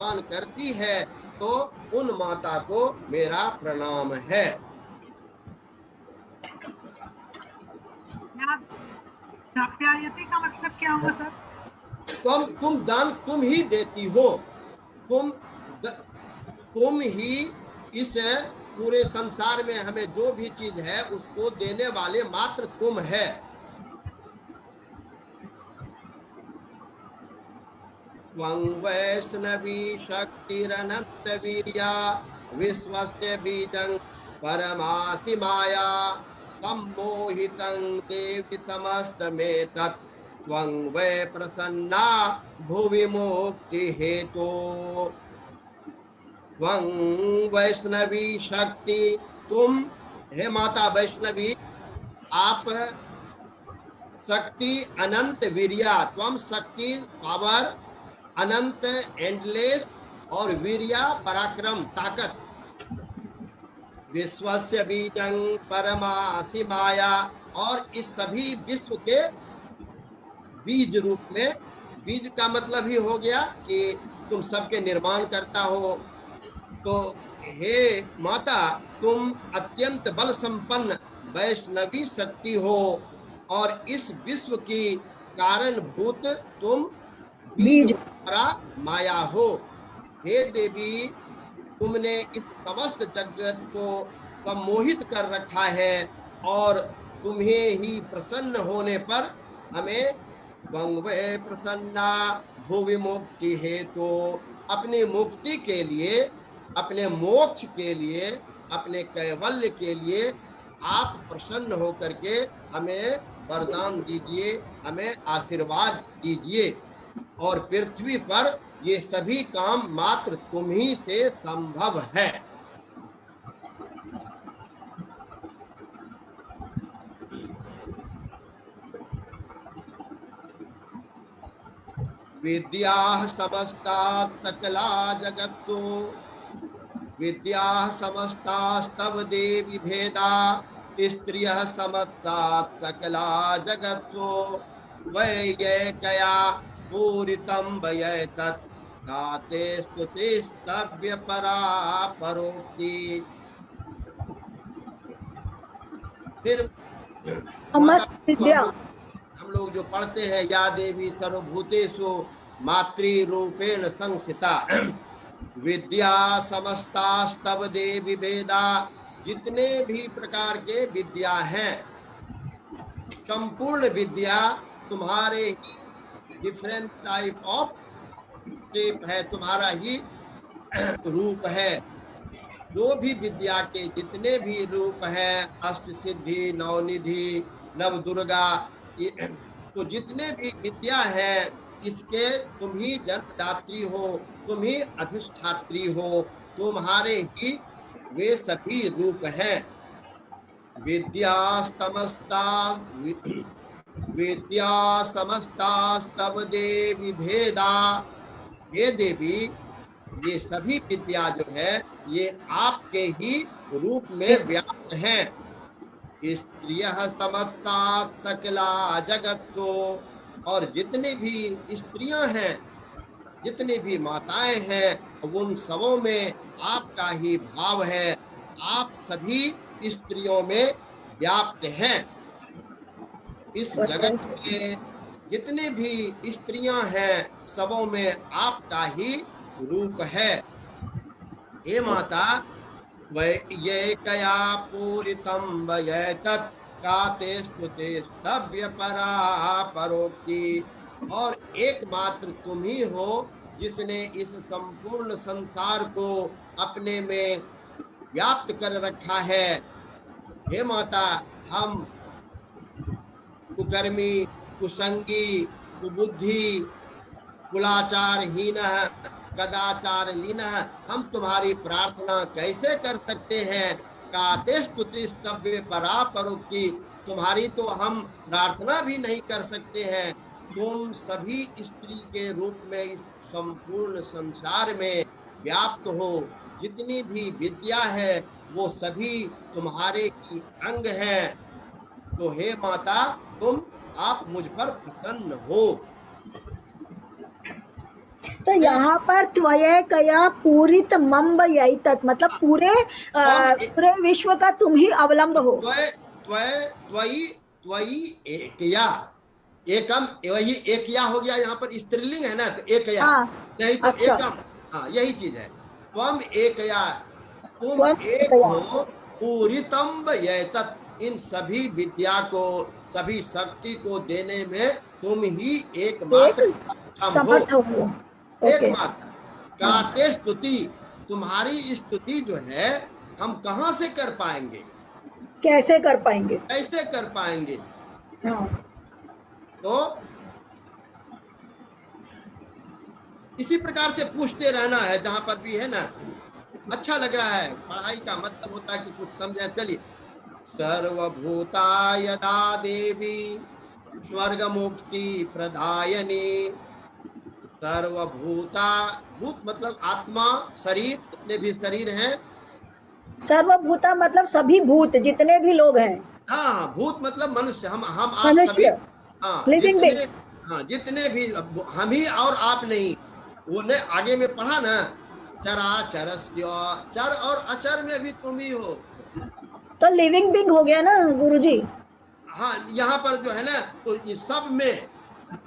स्तन करती है तो उन माता को मेरा प्रणाम है। व्याप्यायते का मतलब क्या हुआ सर? तुम दान तुम ही देती हो, तुम ही इस पूरे संसार में हमें जो भी चीज है उसको देने वाले मात्र तुम है। त्वं वैष्णवी शक्तिरनंत वीर्या विश्वस्य बीजं परमासि माया सम्मोहितं देवि समस्तमेतत् त्वं वै प्रसन्ना भुवि मुक्ति हेतो। त्वं वैष्णवी शक्ति, तुम हे माता वैष्णवी, आप शक्ति अनंत वीर्या, त्वम शक्ति पावर, अनंत एंडलेस, और वीर्या पराक्रम ताकत, विश्वस्य बीजं परमासि माया, और इस सभी विश्व के बीज रूप में, बीज का मतलब ही हो गया कि तुम सबके निर्माण करता हो। तो हे माता, तुम अत्यंत बल संपन्न वैष्णवी शक्ति हो और इस विश्व की कारणभूत तुम बीज द्वारा माया हो। हे देवी, तुमने इस समस्त जगत को सम्मोहित कर रखा है और तुम्हें ही प्रसन्न होने पर हमें वंगवे प्रसन्ना भुवि मुक्ति हेतु, अपनी मुक्ति के लिए, अपने मोक्ष के लिए, अपने कैवल्य के लिए आप प्रसन्न होकर के हमें वरदान दीजिए, हमें आशीर्वाद दीजिए। और पृथ्वी पर ये सभी काम मात्र तुम ही से संभव है। विद्याः समस्तात् सकला जगत्सु, विद्याः समस्तास्तव देवी भेदा, स्त्रियः समत्सात् सकला जगत्सु वैयैकया पूरितं वयैतत् ताते स्तुतिस्तव्य परा परोक्ति। फिर हम लोग जो पढ़ते हैं, या देवी सर्वभूतेषु मातृरूपेण संस्थिता, विद्या समस्तास्तव देवी वेदा, जितने भी प्रकार के विद्या हैं, संपूर्ण विद्या तुम्हारे ही डिफरेंट टाइप ऑफ शेप है, तुम्हारा ही रूप है। जो भी विद्या के जितने भी रूप हैं, अष्ट सिद्धि, नवनिधि, नव दुर्गा, तो जितने भी विद्या है इसके तुम ही जन्मदात्री हो, तुम ही अधिष्ठात्री हो, तुम्हारे ही वे सभी रूप हैं। विद्या समस्तास्तव देवी भेदा, हे देवी, ये सभी विद्या जो है ये आपके ही रूप में व्याप्त हैं। स्त्रियः समत्सात् सकला जगत्सु, और जितने भी स्त्रियां हैं, जितनी भी माताएं हैं, उन सबों में आपका ही भाव है। आप सभी स्त्रियों में व्याप्त हैं। इस जगत में जितने भी स्त्रियां हैं, सबों में आपका ही रूप है। हे माता, वैयैकया पूरितं वयैतत् काते स्तुते स्तव्य परा परोक्ति, और एकमात्र तुम ही हो जिसने इस संपूर्ण संसार को अपने में व्याप्त कर रखा है। हे माता, हम कुकर्मी, कुसंगी, कुबुद्धि, कुलाचारहीन, कदाचार लीना, हम तुम्हारी प्रार्थना कैसे कर सकते हैं। काते स्तुति स्तव्य परा परोक्ति, तुम्हारी तो हम प्रार्थना भी नहीं कर सकते हैं। तुम सभी स्त्री के रूप में इस संपूर्ण संसार में व्याप्त हो। जितनी भी विद्या है वो सभी तुम्हारे ही अंग हैं। तो हे माता, आप मुझ पर प्रसन्न हो। तो यहाँ पर त्वयैकया पूरित मम्ब यही तत्, मतलब पूरे विश्व का तुम ही अवलंब हो। त्वयि त्वयि एकया, एकम, वही एकया हो गया, यहाँ पर स्त्रीलिंग है ना, तो एकया, हाँ, नहीं तो अच्छा। एकम। हाँ, यही चीज है। त्वम एकया, तुम एक त्वयैकया। हो, पूरितम यतत, इन सभी विद्या को, सभी शक्ति को देने में तुम ही एक एकमात्र सक्षम हो, समर्थ हो। ओके। एकमात्र। हाँ, काते स्तुति, तुम्हारी स्तुति जो है हम कहाँ से कर पाएंगे, कैसे कर पाएंगे? कैसे कर पाएंगे? हाँ, तो इसी प्रकार से पूछते रहना है, जहां पर भी है ना। अच्छा लग रहा है, पढ़ाई का मतलब होता है कि कुछ समझे। चलिए, सर्वभूता यदा देवी स्वर्ग मुक्ति प्रदायनी, सर्वभूता, भूत मतलब आत्मा, शरीर, जितने भी शरीर हैं। सर्वभूता मतलब सभी भूत, जितने भी लोग हैं। हाँ, भूत मतलब मनुष्य, हम आप सभी। मनुष्य, हाँ, लिविंग जितने, बींग्स। हाँ जितने भी, हम ही और आप नहीं। वो ने आगे में पढ़ा ना, चराचरस्य, चर और अचर में भी तुम ही हो। तो लिविंग बींग हो गया ना गुरुजी। हाँ, यहाँ पर जो है ना, तो ये सब में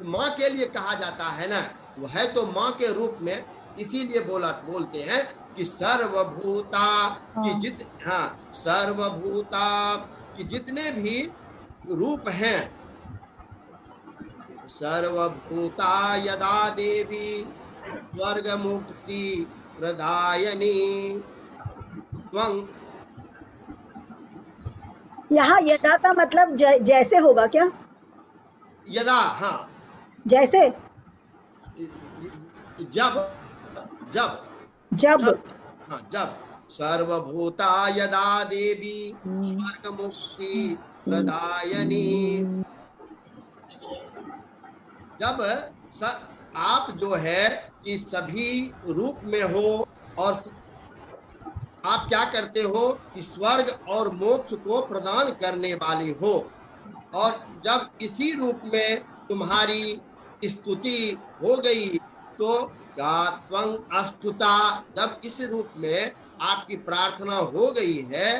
माँ के लिए कहा जाता है ना, वो है तो माँ के रूप में, इसीलिए बोलते हैं कि सर्वभूता की हाँ, सर्वभूता की जितने भी रूप हैं, सर्वभूता यदा देवी स्वर्ग मुक्ति प्रदायनी त्वं, यहाँ यदा का मतलब जैसे होगा क्या? यदा, हाँ, जैसे, जब, जब, जब। हाँ, जब सर्वभूता यदा देवी स्वर्ग मुक्ति प्रदायनी, जब आप जो है कि सभी रूप में हो, और आप क्या करते हो कि स्वर्ग और मोक्ष को प्रदान करने वाली हो, और जब इसी रूप में तुम्हारी स्तुति हो गई, तो गात्वं अस्तुता, जब इस रूप में आपकी प्रार्थना हो गई है,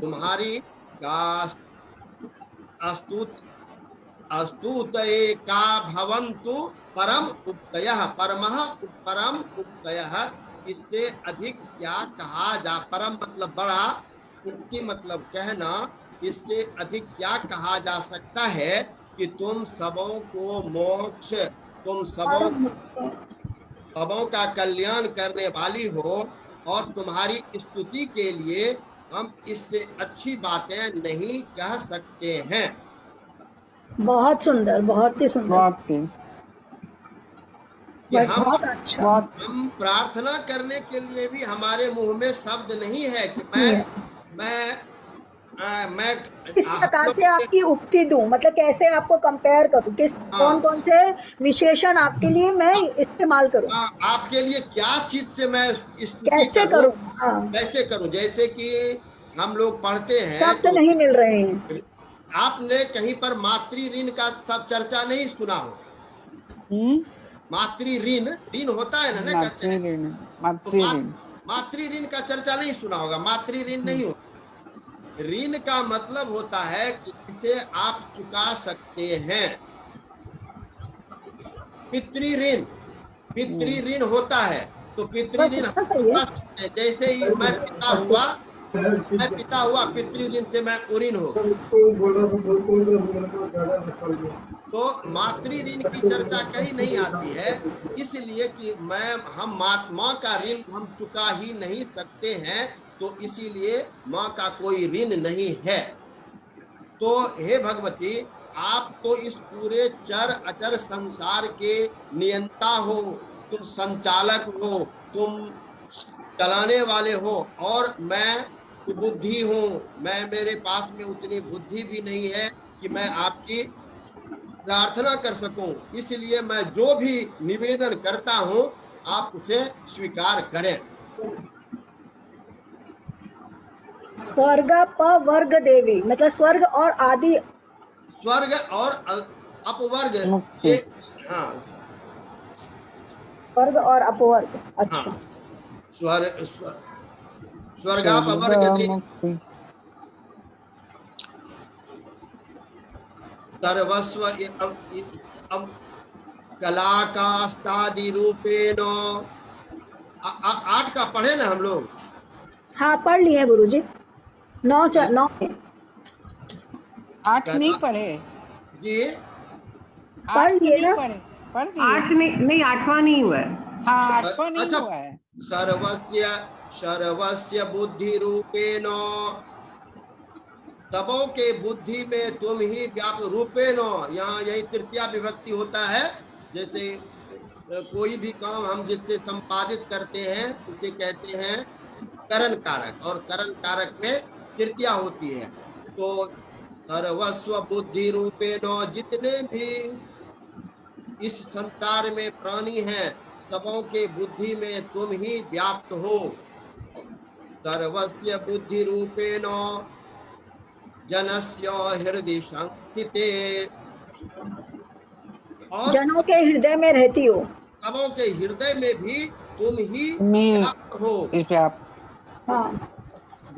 तुम्हारी अस्तुत अस्तुतये का भवन्तु परम उक्तयः, परम उक्तयः, इससे अधिक क्या कहा जा, परम मतलब बड़ा, उक्ति मतलब कहना, इससे अधिक क्या कहा जा सकता है कि तुम सबों को मोक्ष, तुम सबों का कल्याण करने वाली हो, और तुम्हारी स्तुति के लिए हम इससे अच्छी बातें नहीं कह सकते हैं। बहुत सुंदर, बहुत ही सुंदर, बहुत ही, कि बहुत अच्छा। हम प्रार्थना करने के लिए भी हमारे मुंह में शब्द नहीं है कि मैं किस प्रकार से आपकी उक्ति दूं, मतलब कैसे आपको कंपेयर करूं, कौन कौन से विशेषण आपके लिए मैं इस्तेमाल करूं, आपके लिए क्या चीज से मैं कैसे करूं? कैसे करूं? जैसे कि हम लोग पढ़ते हैं, शब्द नहीं मिल रहे हैं। आपने कहीं पर मातृ ऋण का सब चर्चा नहीं सुना हो? मातृ ऋण, ऋण होता है ना, मातृ ऋण का चर्चा नहीं सुना होगा। मातृ ऋण नहीं होता, ऋण का मतलब होता है कि इसे आप चुका सकते हैं। पितृ ऋण होता है, तो पितृ ऋण चुका सकते हैं। जैसे ही मैं पिता हुआ, पितृ ऋण से मैं उऋण हो, तो मातृ ऋण की चर्चा कहीं नहीं आती है, इसलिए कि हम माँ का ऋण हम चुका ही नहीं सकते हैं, तो इसीलिए माँ का कोई ऋण नहीं है। तो हे भगवती, आप तो इस पूरे चर अचर संसार के नियंता हो, तुम संचालक हो, तुम चलाने वाले हो, और मैं बुद्धि हूँ, मेरे पास में उतनी बुद्धि भी नहीं है कि मैं आपकी प्रार्थना कर सकूं, इसलिए मैं जो भी निवेदन करता हूं आप उसे स्वीकार करें। स्वर्ग वर्ग देवी मतलब स्वर्ग और आदि, स्वर्ग और अपवर्ग, हाँ, स्वर्ग और अपवर्ग। हाँ, अच्छा। स्वर्गापवर्ग मुक्ति सर्वस्व कलाकाष्टादि रूपेण। 8 का पढ़े ना हम लोग। हाँ पढ़ लिए गुरुजी। 9 में 8 नहीं पढ़े, जी 8 पढ़ तो लिए नहीं ना। पढ़े, पढ़ लिए। 8 नहीं 8वां नहीं हुआ है। हाँ 8वां नहीं अच्छा, हुआ है। सर्वस्य बुद्धि रूपेण, सबों के बुद्धि में तुम ही व्याप्त रूपेण। यहाँ यही तृतीया विभक्ति होता है। जैसे कोई भी काम हम जिससे संपादित करते हैं उसे कहते हैं करण कारक, और करण कारक में तृतीया होती है। तो सर्वस्व बुद्धि रूपेण, जितने भी इस संसार में प्राणी हैं सबों के बुद्धि में तुम ही व्याप्त हो। सर्वस्य बुद्धि रूपेण जनस्य हृदय संस्थिते, और जनों के हृदय में रहती हो। सबों के हृदय में भी तुम ही मैं व्याप्त हो। इस पे आप हाँ।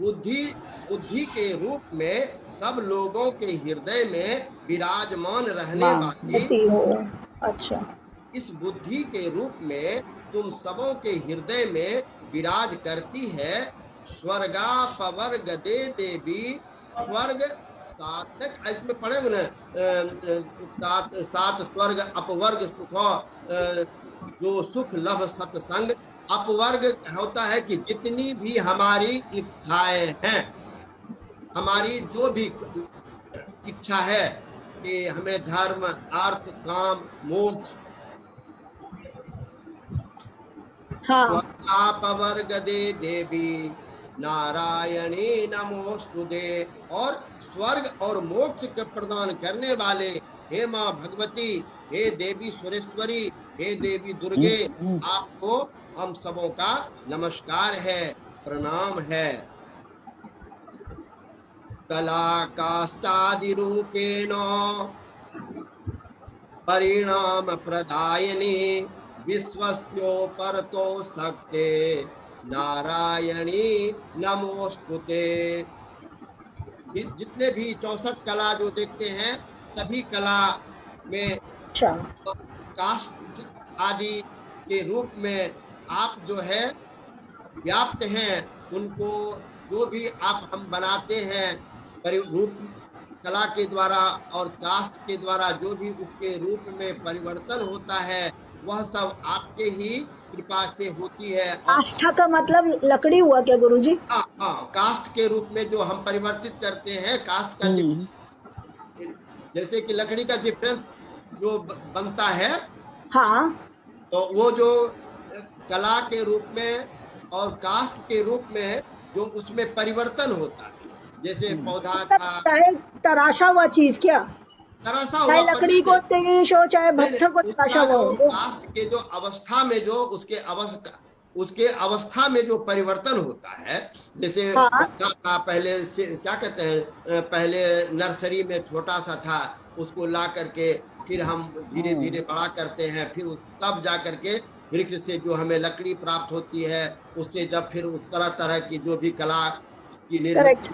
बुद्धि के रूप में सब लोगों के हृदय में विराजमान रहने मां वाली रहती हो। अच्छा। इस बुद्धि के रूप में तुम सबों के हृदय में विराज करती है। स्वर्गापवर्ग दे देवी, स्वर्ग सात, इसमें पढ़ेंगे ना, सात स्वर्ग अपवर्ग सुख, जो सुख लभ सत्संग। अपवर्ग होता है कि जितनी भी हमारी इच्छाएं हैं, हमारी जो भी इच्छा है कि हमें धर्म अर्थ काम मोक्ष, हाँ। स्वर्गापवर्ग दे देवी नारायणी नमोस्तुते। और स्वर्ग और मोक्ष के प्रदान करने वाले हे माँ भगवती, हे देवी सुरेश्वरी, हे देवी दुर्गे, आपको हम सबों का नमस्कार है, प्रणाम है। कला काष्टादि रूपेण परिणाम प्रदायिनी विश्वस्योपरतो शक्ते नारायणी नमोस्तुते। जितने भी 64 कला जो देखते हैं, सभी कला में अच्छा। काष्ठ आदि के रूप में आप जो है व्याप्त हैं। उनको जो भी आप हम बनाते हैं रूप कला के द्वारा और काष्ठ के द्वारा, जो भी उसके रूप में परिवर्तन होता है वह सब आपके ही कृपा से होती है। आष्ठा का मतलब लकड़ी हुआ क्या गुरुजी? हाँ हाँ, काष्ठ के रूप में जो हम परिवर्तित करते हैं, काष्ठ का जैसे कि लकड़ी का डिफरेंस जो बनता है, हाँ। तो वो जो कला के रूप में और काष्ठ के रूप में जो उसमें परिवर्तन होता है, जैसे पौधा था चाहे तराशा हुआ चीज क्या, तरासा चाहे हुआ, लकड़ी को तरीश हो चाहे पत्थर को तराशा हुआ हो। काष्ठ के जो अवस्था में जो उसके अवस्था में जो परिवर्तन होता है, जैसे हाँ। था पहले से क्या कहते हैं, पहले नर्सरी में छोटा सा था, उसको ला करके फिर हम धीरे धीरे बड़ा करते हैं, फिर तब जा करके वृक्ष से जो हमें लकड़ी प्राप्त होती है, उससे जब फिर तरह तरह की जो भी कला की निर्मित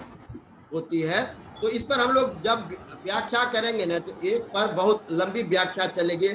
होती है। तो इस पर हम लोग जब व्याख्या करेंगे ना, तो एक पर बहुत लंबी व्याख्या चलेगी।